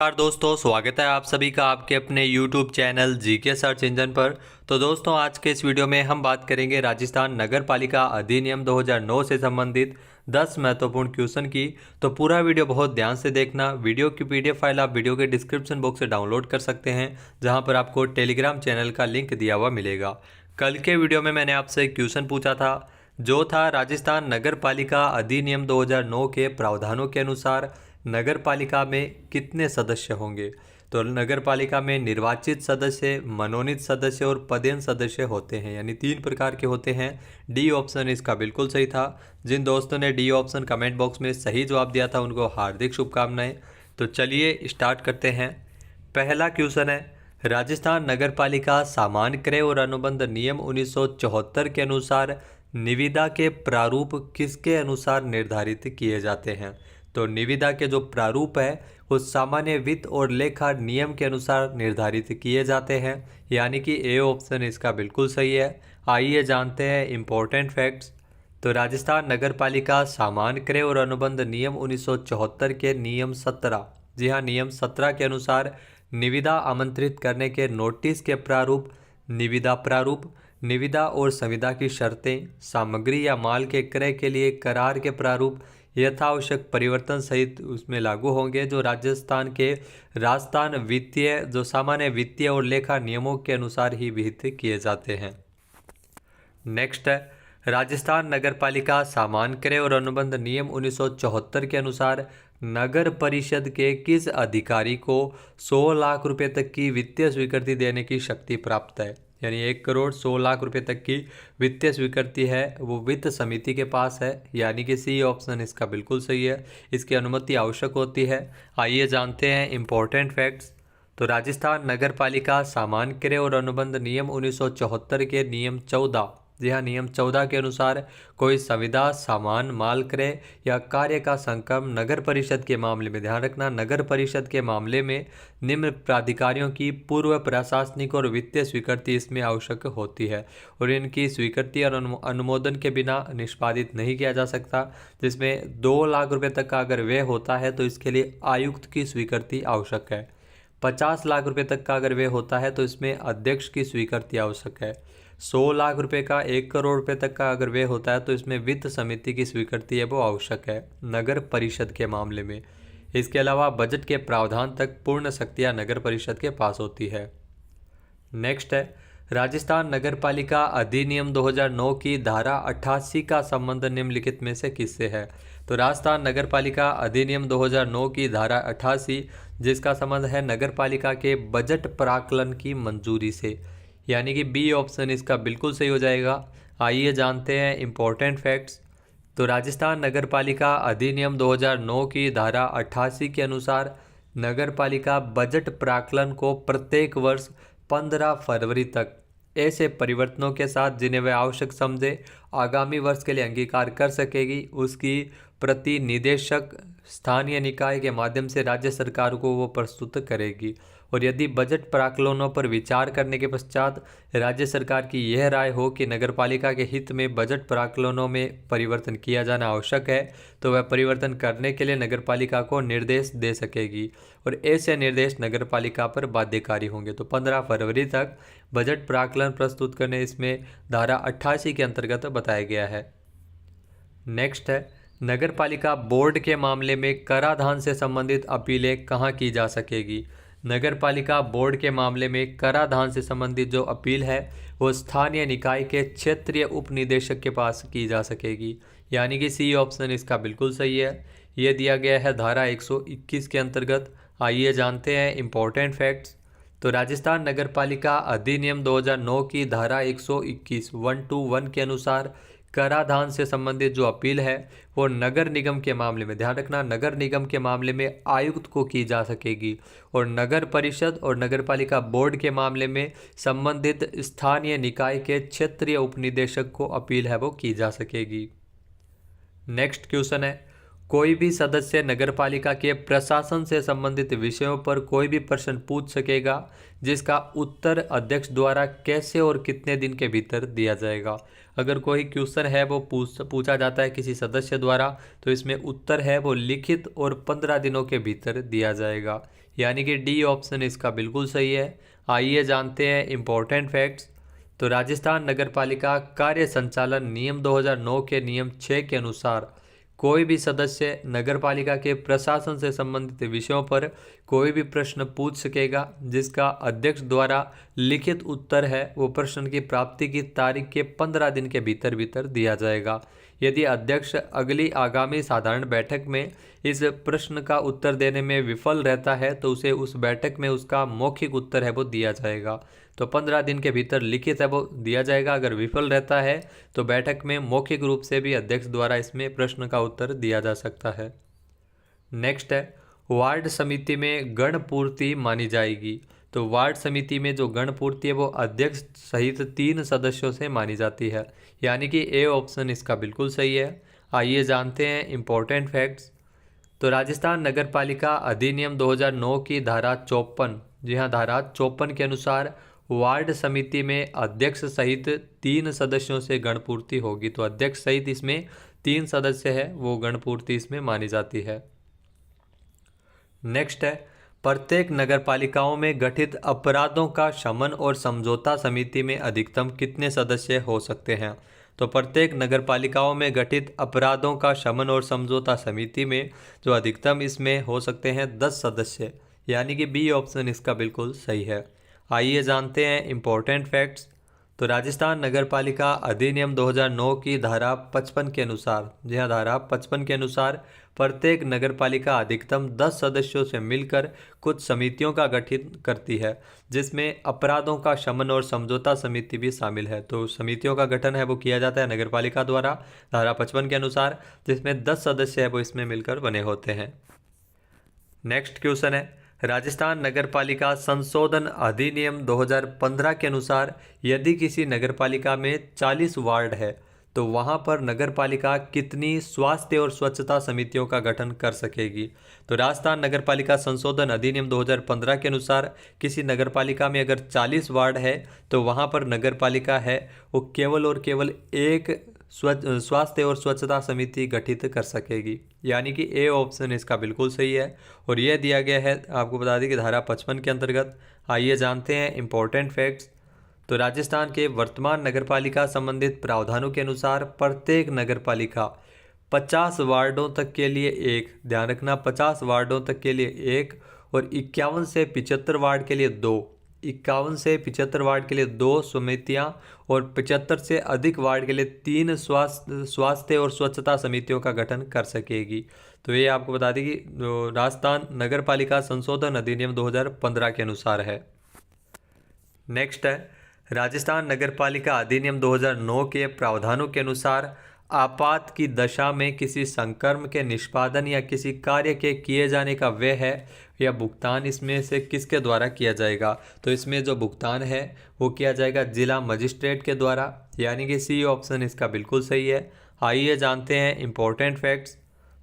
नमस्कार दोस्तों, स्वागत है आप सभी का आपके अपने YouTube channel GK search engine पर। तो दोस्तों, आज के इस वीडियो में हम बात करेंगे राजस्थान नगर पालिका अधिनियम 2009 से संबंधित 10 महत्वपूर्ण क्वेश्चन की। तो पूरा वीडियो बहुत ध्यान से देखना। वीडियो की PDF फाइल आप वीडियो के डिस्क्रिप्शन बॉक्स से डाउनलोड कर सकते हैं, जहाँ पर आपको टेलीग्राम चैनल का लिंक दिया हुआ मिलेगा। कल के वीडियो में मैंने आपसे एक क्वेश्चन पूछा था, जो था राजस्थान नगर पालिका अधिनियम 2009 के प्रावधानों के अनुसार नगर पालिका में कितने सदस्य होंगे। तो नगर पालिका में निर्वाचित सदस्य, मनोनीत सदस्य और पदेन सदस्य होते हैं, यानी 3 प्रकार के होते हैं। डी ऑप्शन इसका बिल्कुल सही था। जिन दोस्तों ने डी ऑप्शन कमेंट बॉक्स में सही जवाब दिया था, उनको हार्दिक शुभकामनाएं। तो चलिए स्टार्ट करते हैं। पहला क्वेश्चन है, राजस्थान नगर पालिका सामान्य क्रय और अनुबंध नियम 1974 के अनुसार निविदा के प्रारूप किसके अनुसार निर्धारित किए जाते हैं। तो निविदा के जो प्रारूप है वो सामान्य वित्त और लेखा नियम के अनुसार निर्धारित किए जाते हैं, यानी कि ए ऑप्शन इसका बिल्कुल सही है। आइए जानते हैं इम्पोर्टेंट फैक्ट्स। तो राजस्थान नगर पालिका सामान्य क्रय और अनुबंध नियम 1974 के नियम 17, जी हाँ नियम 17 के अनुसार निविदा आमंत्रित करने के नोटिस के प्रारूप, निविदा प्रारूप, निविदा और संविदा की शर्तें, सामग्री या माल के क्रय के लिए करार के प्रारूप यथावश्यक परिवर्तन सहित उसमें लागू होंगे, जो राजस्थान वित्तीय जो सामान्य वित्तीय और लेखा नियमों के अनुसार ही विहित किए जाते हैं। नेक्स्ट है, राजस्थान नगर पालिका सामान्य क्रय और अनुबंध नियम 1974 के अनुसार नगर परिषद के किस अधिकारी को 100 लाख रुपए तक की वित्तीय स्वीकृति देने की शक्ति प्राप्त है। यानी 1 करोड़ 100 लाख रुपए तक की वित्तीय स्वीकृति है वो वित्त समिति के पास है, यानी कि सी ऑप्शन इसका बिल्कुल सही है। इसकी अनुमति आवश्यक होती है। आइए जानते हैं इम्पोर्टेंट फैक्ट्स। तो राजस्थान नगर पालिका सामान्य क्रय और अनुबंध नियम 1974 के नियम 14, जी हाँ नियम 14 के अनुसार कोई संविदा, सामान, माल क्रय या कार्य का संक्रमण नगर परिषद के मामले में, ध्यान रखना नगर परिषद के मामले में निम्न प्राधिकारियों की पूर्व प्रशासनिक और वित्तीय स्वीकृति इसमें आवश्यक होती है, और इनकी स्वीकृति और अनुमोदन के बिना निष्पादित नहीं किया जा सकता। जिसमें 2 लाख रुपये तक का अगर व्यय होता है तो इसके लिए आयुक्त की स्वीकृति आवश्यक है। 50 लाख रुपए तक का अगर व्यय होता है तो इसमें अध्यक्ष की स्वीकृति आवश्यक है। 100 लाख रुपए का 1 करोड़ रुपए तक का अगर व्यय होता है तो इसमें वित्त समिति की स्वीकृति है वो आवश्यक है नगर परिषद के मामले में। इसके अलावा बजट के प्रावधान तक पूर्ण शक्तियां नगर परिषद के पास होती है। नेक्स्ट है, राजस्थान नगर पालिका अधिनियम 2009 की धारा 88 का संबंध निम्नलिखित में से किससे है। तो राजस्थान नगर पालिका अधिनियम 2009 की धारा 88, जिसका संबंध है नगर पालिका के बजट प्राक्कलन की मंजूरी से, यानी कि बी ऑप्शन इसका बिल्कुल सही हो जाएगा। आइए जानते हैं इम्पोर्टेंट फैक्ट्स। तो राजस्थान नगर पालिका अधिनियम 2009 की धारा 88 के अनुसार नगर पालिका बजट प्राक्कलन को प्रत्येक वर्ष 15 फरवरी तक ऐसे परिवर्तनों के साथ जिन्हें वह आवश्यक समझे आगामी वर्ष के लिए अंगीकार कर सकेगी, उसकी प्रति निदेशक स्थानीय निकाय के माध्यम से राज्य सरकार को वो प्रस्तुत करेगी। और यदि बजट प्राक्कलनों पर विचार करने के पश्चात राज्य सरकार की यह राय हो कि नगरपालिका के हित में बजट प्राक्कलनों में परिवर्तन किया जाना आवश्यक है, तो वह परिवर्तन करने के लिए नगरपालिका को निर्देश दे सकेगी, और ऐसे निर्देश नगरपालिका पर बाध्यकारी होंगे। तो 15 फरवरी तक बजट प्राक्कलन प्रस्तुत करने इसमें धारा 88 के अंतर्गत बताया गया है। नेक्स्ट है, नगरपालिका बोर्ड के मामले में कराधान से संबंधित अपीलें कहाँ की जा सकेगी। नगरपालिका बोर्ड के मामले में कराधान से संबंधित जो अपील है वो स्थानीय निकाय के क्षेत्रीय उप निदेशक के पास की जा सकेगी, यानी कि सी ऑप्शन इसका बिल्कुल सही है। ये दिया गया है धारा 121 के अंतर्गत। आइए जानते हैं इम्पोर्टेंट फैक्ट्स। तो राजस्थान नगरपालिका अधिनियम 2009 की धारा 121 121 के अनुसार कराधान से संबंधित जो अपील है वो नगर निगम के मामले में, ध्यान रखना नगर निगम के मामले में आयुक्त को की जा सकेगी, और नगर परिषद और नगरपालिका बोर्ड के मामले में संबंधित स्थानीय निकाय के क्षेत्रीय उपनिदेशक को अपील है वो की जा सकेगी। नेक्स्ट क्वेश्चन है, कोई भी सदस्य नगरपालिका के प्रशासन से संबंधित विषयों पर कोई भी प्रश्न पूछ सकेगा, जिसका उत्तर अध्यक्ष द्वारा कैसे और कितने दिन के भीतर दिया जाएगा। अगर कोई क्वेश्चन है वो पूछा जाता है किसी सदस्य द्वारा, तो इसमें उत्तर है वो लिखित और 15 दिनों के भीतर दिया जाएगा। यानी कि डी ऑप्शन इसका बिल्कुल सही है। आइए जानते हैं इम्पोर्टेंट फैक्ट्स। तो राजस्थान नगरपालिका कार्य संचालन नियम 2009 के नियम 6 के अनुसार कोई भी सदस्य नगरपालिका के प्रशासन से संबंधित विषयों पर कोई भी प्रश्न पूछ सकेगा जिसका अध्यक्ष द्वारा लिखित उत्तर है वो प्रश्न की प्राप्ति की तारीख के 15 दिन के भीतर भीतर दिया जाएगा। यदि अध्यक्ष अगली आगामी साधारण बैठक में इस प्रश्न का उत्तर देने में विफल रहता है तो उसे उस बैठक में उसका मौखिक उत्तर है वो दिया जाएगा। तो 15 दिन के भीतर लिखित है वो दिया जाएगा। अगर विफल रहता है तो बैठक में मौखिक रूप से भी अध्यक्ष द्वारा इसमें प्रश्न का उत्तर दिया जा सकता है। नेक्स्ट है वार्ड समिति में गण पूर्ति मानी जाएगी। तो वार्ड समिति में जो गण पूर्ति है वो अध्यक्ष सहित 3 सदस्यों से मानी जाती है, यानी कि ए ऑप्शन इसका बिल्कुल सही है। आइए जानते हैं इम्पोर्टेंट फैक्ट्स। तो राजस्थान नगरपालिका अधिनियम 2009 की धारा 54, जी हाँ धारा 54 के अनुसार वार्ड समिति में अध्यक्ष सहित 3 सदस्यों से गणपूर्ति होगी। तो अध्यक्ष सहित इसमें 3 सदस्य है वो गणपूर्ति इसमें मानी जाती है। नेक्स्ट है प्रत्येक नगरपालिकाओं में गठित अपराधों का शमन और समझौता समिति में अधिकतम कितने सदस्य हो सकते हैं। तो प्रत्येक नगरपालिकाओं में गठित अपराधों का शमन और समझौता समिति में जो अधिकतम इसमें हो सकते हैं 10 सदस्य, यानी कि बी ऑप्शन इसका बिल्कुल सही है। आइए जानते हैं इम्पोर्टेंट फैक्ट्स। तो राजस्थान नगरपालिका अधिनियम 2009 की धारा 55 के अनुसार, जी हाँ धारा 55 के अनुसार प्रत्येक नगरपालिका अधिकतम 10 सदस्यों से मिलकर कुछ समितियों का गठन करती है जिसमें अपराधों का शमन और समझौता समिति भी शामिल है। तो समितियों का गठन है वो किया जाता है नगरपालिका द्वारा धारा 55 के अनुसार, जिसमें 10 सदस्य है वो इसमें मिलकर बने होते हैं। नेक्स्ट क्वेश्चन है राजस्थान नगरपालिका संशोधन अधिनियम 2015 के अनुसार यदि किसी नगरपालिका में 40 वार्ड है तो वहां पर नगरपालिका कितनी स्वास्थ्य और स्वच्छता समितियों का गठन कर सकेगी। तो राजस्थान नगरपालिका संशोधन अधिनियम 2015 के अनुसार किसी नगरपालिका में अगर 40 वार्ड है तो वहां पर नगरपालिका है वो केवल और केवल एक स्वास्थ्य और स्वच्छता समिति गठित कर सकेगी, यानी कि ए ऑप्शन इसका बिल्कुल सही है। और यह दिया गया है आपको बता दें कि धारा 55 के अंतर्गत। आइए जानते हैं इम्पोर्टेंट फैक्ट्स। तो राजस्थान के वर्तमान नगरपालिका संबंधित प्रावधानों के अनुसार प्रत्येक नगरपालिका 50 वार्डों तक के लिए एक, ध्यान रखना 50 वार्डों तक के लिए एक, और 51 से 75 वार्ड के लिए 2, 51 से 75 वार्ड के लिए 2 समितियां और 75 से अधिक वार्ड के लिए 3 स्वास्थ्य और स्वच्छता समितियों का गठन कर सकेगी। तो ये आपको बता दें कि जो राजस्थान नगरपालिका संशोधन अधिनियम 2015 के अनुसार है। नेक्स्ट है राजस्थान नगरपालिका अधिनियम 2009 के प्रावधानों के अनुसार आपात की दशा में किसी संकर्म के निष्पादन या किसी कार्य के किए जाने का व्यय है या भुगतान इसमें से किसके द्वारा किया जाएगा। तो इसमें जो भुगतान है वो किया जाएगा जिला मजिस्ट्रेट के द्वारा, यानी कि सी ऑप्शन इसका बिल्कुल सही है। आइए जानते हैं इम्पोर्टेंट फैक्ट्स।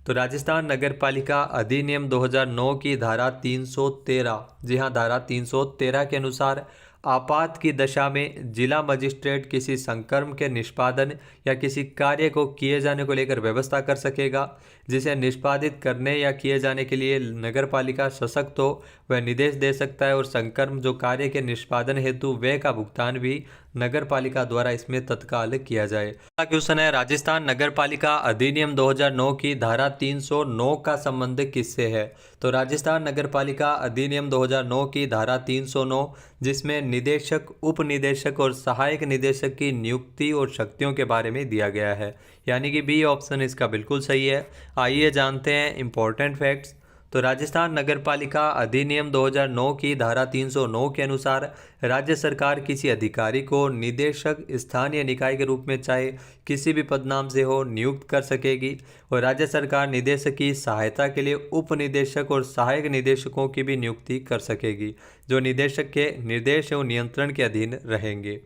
तो राजस्थान नगरपालिका अधिनियम 2009 की धारा 313, जी हाँ धारा 313 के अनुसार आपात की दशा में जिला मजिस्ट्रेट किसी संकर्म के निष्पादन या किसी कार्य को किए जाने को लेकर व्यवस्था कर सकेगा जिसे निष्पादित करने या किए जाने के लिए नगरपालिका सशक्त हो वह निर्देश दे सकता है, और संकर्म जो कार्य के निष्पादन हेतु व्यय का भुगतान भी नगरपालिका द्वारा इसमें तत्काल किया जाए। अगला क्वेश्चन है राजस्थान नगरपालिका अधिनियम 2009 की धारा 309 का संबंध किससे है। तो राजस्थान नगरपालिका अधिनियम 2009 की धारा 309 जिसमें निदेशक, उप निदेशक और सहायक निदेशक की नियुक्ति और शक्तियों के बारे में दिया गया है, यानी कि बी ऑप्शन इसका बिल्कुल सही है। आइए जानते हैं इम्पोर्टेंट फैक्ट्स। तो राजस्थान नगरपालिका अधिनियम 2009 की धारा 309 के अनुसार राज्य सरकार किसी अधिकारी को निदेशक स्थानीय निकाय के रूप में चाहे किसी भी पदनाम से हो नियुक्त कर सकेगी, और राज्य सरकार निदेशक की सहायता के लिए उप निदेशक और सहायक निदेशकों की भी नियुक्ति कर सकेगी जो निदेशक के निर्देश एवं नियंत्रण के अधीन रहेंगे।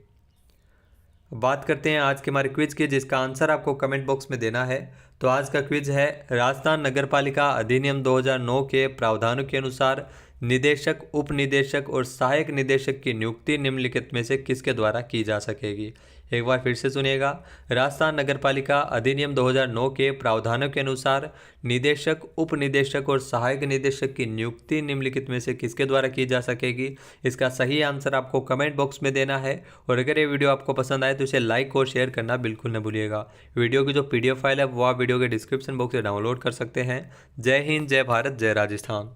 बात करते हैं आज के हमारे क्विज की जिसका आंसर आपको कमेंट बॉक्स में देना है। तो आज का क्विज है राजस्थान नगरपालिका अधिनियम 2009 के प्रावधानों के अनुसार निदेशक, उप निदेशक और सहायक निदेशक की नियुक्ति निम्नलिखित में से किसके द्वारा की जा सकेगी। एक बार फिर से सुनिएगा। राजस्थान नगरपालिका अधिनियम 2009 के प्रावधानों के अनुसार निदेशक, उप निदेशक और सहायक निदेशक की नियुक्ति निम्नलिखित में से किसके द्वारा की जा सकेगी। इसका सही आंसर आपको कमेंट बॉक्स में देना है। और अगर ये वीडियो आपको पसंद आए तो इसे लाइक और शेयर करना बिल्कुल न भूलिएगा। वीडियो की जो PDF फाइल है वो आप वीडियो के डिस्क्रिप्शन बॉक्स से डाउनलोड कर सकते हैं। जय हिंद, जय भारत, जय राजस्थान।